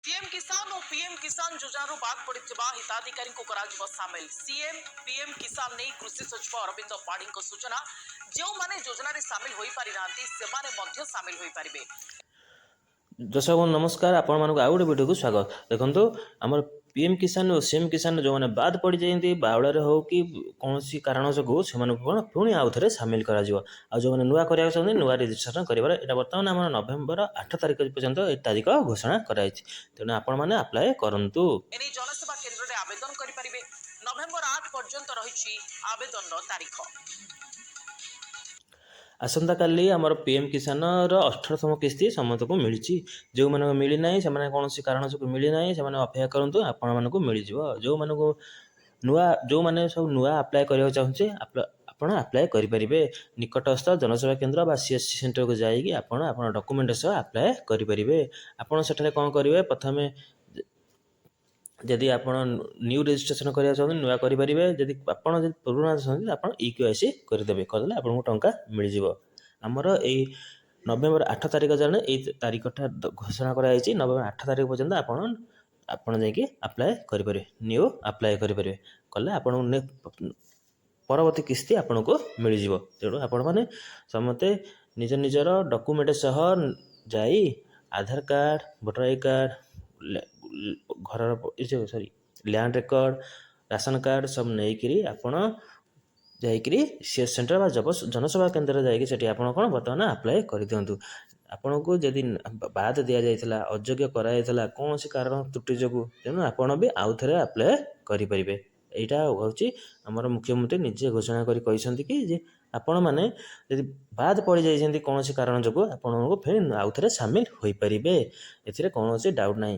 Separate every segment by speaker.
Speaker 1: CM किसान और PM किसान योजना बाद पड़ता हिताधिकारी सामिल सीएम पीएम किसान नहीं कृषि सचिव अरविंद पाढ़ी सूचना जो माने योजना सामिल हो पारि से सामिल हो पारे।
Speaker 2: दर्शक बंधु नमस्कार, आपण मानक आउ गोटे वीडियो को स्वागत। देखो आम पीएम किसान और सीएम किसान जो मैंने बाद पड़ जाती बाउलार हो कि कौन कारण जो कौन पुणी आउ थे सामिल कर जो मैंने नुआ करा चाहते नुआ रेजिस्ट्रेशन कर बर्तमान आम नवेम्बर 8 तारिख पर्यंत ये तारीख घोषणा कराई। तेणु आपण मैंने आप्लाय करूँ।
Speaker 1: जनसेवा केन्द्र में आवेदन करेंगे। नवेम्बर 8 पर्यंत रही आवेदन तारीख।
Speaker 2: आसंता काली आमर पीएम किसान 18तम किस्ती समस्त को मिली। जो मैंने मिलना से कौन कारण से मिलना से अपेक्षा करूँ आपण मानक मिल जो मानक नुआ जो मैंने सब नुआ आप्लाय करने चाहूँचे आपण आप्लाय करेंगे। निकटस्थ जनसेवा केन्द्र बा सीएससी सेंटर को जाइए आप डॉक्यूमेंट सह आप्लाय करेंगे। आपड़ से कौन करेंगे प्रथम जदि आप न्यू रेजिस्ट्रेशन करने चाहते नुआ करेंगे। जदि आप पुराना चाहते आप इक्यूआईसी करदे करदे आपको टंका मिल जाव। आमर यही नवेम्बर 8 तारिख जाने ये तारीखटा घोषणा कराई। नवेम्बर 8 तारिख पर्यंत आपण जाकि आप्लाय करेंगे न्यू आप्लाय करेंगे कले आप परवर्ती किस्ती आपन को मिल जाव। तेणु आपण मैंने समस्ते निज निजर डॉक्यूमेंट सह जाई आधार कार्ड वोटर आई कार्ड घर sorry land record ration card सब नहीं आपण जाकि सीएस सेंटर बा जनसेवा केन्द्र जाकि आप बर्तमान आप्लाय कर दिंतु। आपन को जदि बाद दि जाता अयोग्य कराइला कौन सी कारण त्रुटि जो तेणु आपड़ भी आउ थे आप्लाय करेंगे। यहाँ हूँ आमर मुख्यमंत्री निजे घोषणा कर कि आपण मैंने यदि बाद पड़ जाती कौन सी कारण जो आपको फिर आउ थे सामिल हो पारे। ए कौन डाउट ना।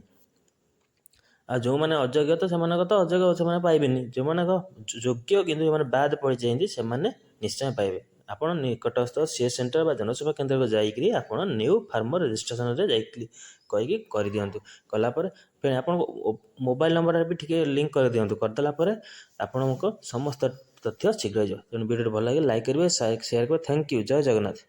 Speaker 2: आ जो मैंने अयोग्य तो अयोग्य से पाइबे जो मैंने योग्य कि बाद पड़ जाती से निश्चय पाइबे। आप निकटस्थ सीएस सेंटर बा जनसेवा केन्द्र को जाकि आप न्यू फार्मर रेजिस्ट्रेशन कहीकि कर दिंतु। कलापर फिर आप मोबाइल नंबर भी ठीक लिंक कर दिंतु। करदेला आपण समस्त तथ्य शीघ्र। तेणु वीडियो भल लगे लाइक करेंगे शेयर करेंगे। Thank you. जय जगन्नाथ।